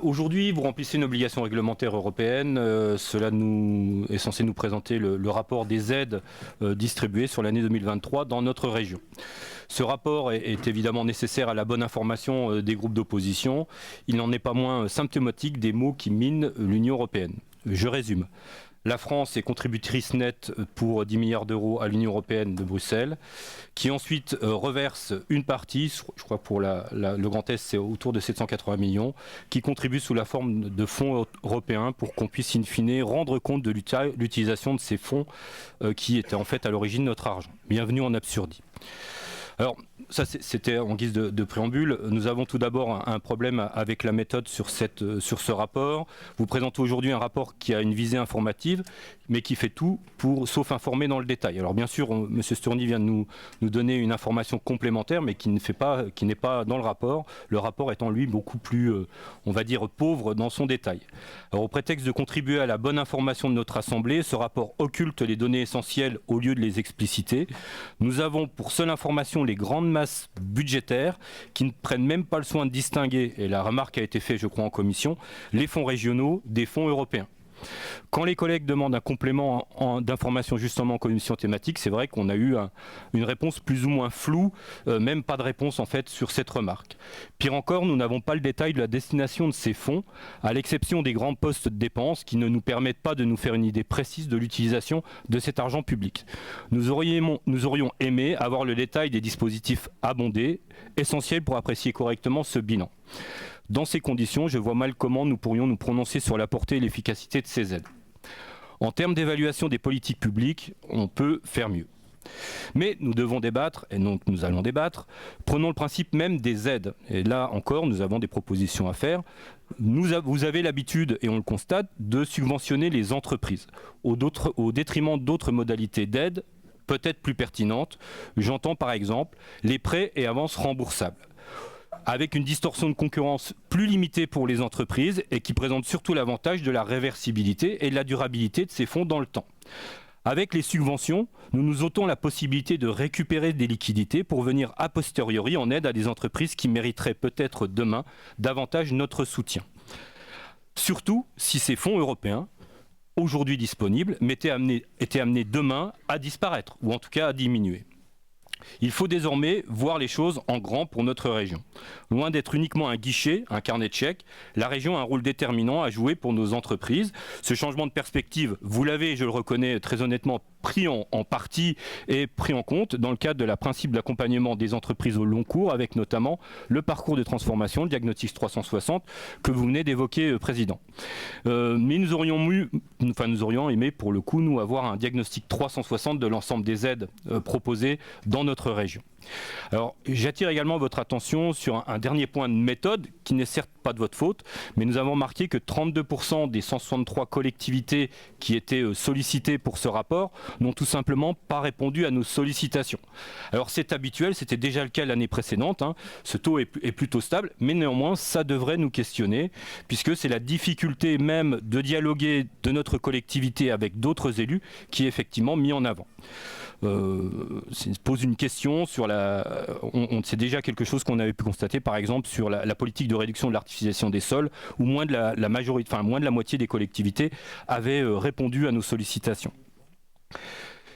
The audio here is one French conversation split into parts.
Aujourd'hui, vous remplissez une obligation réglementaire européenne. Cela est censé nous présenter le rapport des aides distribuées sur l'année 2023 dans notre région. Ce rapport est évidemment nécessaire à la bonne information des groupes d'opposition. Il n'en est pas moins symptomatique des maux qui minent l'Union européenne. Je résume. La France est contributrice nette pour 10 milliards d'euros à l'Union européenne de Bruxelles, qui ensuite reverse une partie, je crois pour le Grand Est c'est autour de 780 millions, qui contribue sous la forme de fonds européens pour qu'on puisse in fine rendre compte de l'utilisation de ces fonds qui étaient en fait à l'origine de notre argent. Bienvenue en absurdie. Alors, ça c'était en guise de préambule. Nous avons tout d'abord un problème avec la méthode sur ce rapport. Vous présentez aujourd'hui un rapport qui a une visée informative, mais qui fait tout sauf informer dans le détail. Alors bien sûr, M. Sturny vient de nous donner une information complémentaire, mais qui n'est pas dans le rapport étant lui beaucoup plus, on va dire, pauvre dans son détail. Alors au prétexte de contribuer à la bonne information de notre Assemblée, ce rapport occulte les données essentielles au lieu de les expliciter. Nous avons pour seule information les grandes masses budgétaires qui ne prennent même pas le soin de distinguer, et la remarque a été faite je crois en commission, les fonds régionaux des fonds européens. Quand les collègues demandent un complément d'information justement en commission thématique, c'est vrai qu'on a eu une réponse plus ou moins floue, même pas de réponse en fait sur cette remarque. Pire encore, nous n'avons pas le détail de la destination de ces fonds, à l'exception des grands postes de dépenses qui ne nous permettent pas de nous faire une idée précise de l'utilisation de cet argent public. Nous aurions aimé avoir le détail des dispositifs abondés, essentiels pour apprécier correctement ce bilan. Dans ces conditions, je vois mal comment nous pourrions nous prononcer sur la portée et l'efficacité de ces aides. En termes d'évaluation des politiques publiques, on peut faire mieux. Mais nous devons débattre, et donc nous allons débattre. Prenons le principe même des aides. Et là encore, nous avons des propositions à faire. Vous avez l'habitude, et on le constate, de subventionner les entreprises au détriment d'autres modalités d'aide, peut-être plus pertinentes. J'entends par exemple les prêts et avances remboursables, avec une distorsion de concurrence plus limitée pour les entreprises et qui présente surtout l'avantage de la réversibilité et de la durabilité de ces fonds dans le temps. Avec les subventions, nous nous ôtons la possibilité de récupérer des liquidités pour venir a posteriori en aide à des entreprises qui mériteraient peut-être demain davantage notre soutien. Surtout si ces fonds européens, aujourd'hui disponibles, étaient amenés demain à disparaître, ou en tout cas à diminuer. Il faut désormais voir les choses en grand pour notre région. Loin d'être uniquement un guichet, un carnet de chèques, la région a un rôle déterminant à jouer pour nos entreprises. Ce changement de perspective, vous l'avez, je le reconnais très honnêtement, pris en partie et pris en compte dans le cadre de la principe d'accompagnement des entreprises au long cours, avec notamment le parcours de transformation, le diagnostic 360 que vous venez d'évoquer, Président. Mais nous aurions aimé pour le coup nous avoir un diagnostic 360 de l'ensemble des aides proposées dans notre région. Alors, j'attire également votre attention sur un dernier point de méthode qui n'est certes pas de votre faute, mais nous avons remarqué que 32% des 163 collectivités qui étaient sollicitées pour ce rapport n'ont tout simplement pas répondu à nos sollicitations. Alors c'est habituel, c'était déjà le cas l'année précédente, ce taux est plutôt stable, mais néanmoins ça devrait nous questionner, puisque c'est la difficulté même de dialoguer de notre collectivité avec d'autres élus qui est effectivement mis en avant. Pose une question sur c'est déjà quelque chose qu'on avait pu constater par exemple sur la politique de réduction de l'artificialisation des sols, où moins de la moitié des collectivités avaient répondu à nos sollicitations.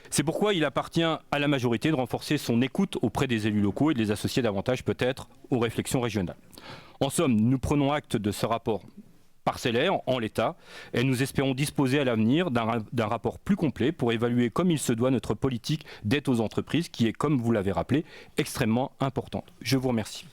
C'est pourquoi il appartient à la majorité de renforcer son écoute auprès des élus locaux et de les associer davantage peut-être aux réflexions régionales. En somme, nous prenons acte de ce rapport parcellaire en l'état et nous espérons disposer à l'avenir d'un rapport plus complet pour évaluer comme il se doit notre politique d'aide aux entreprises qui est, comme vous l'avez rappelé, extrêmement importante. Je vous remercie.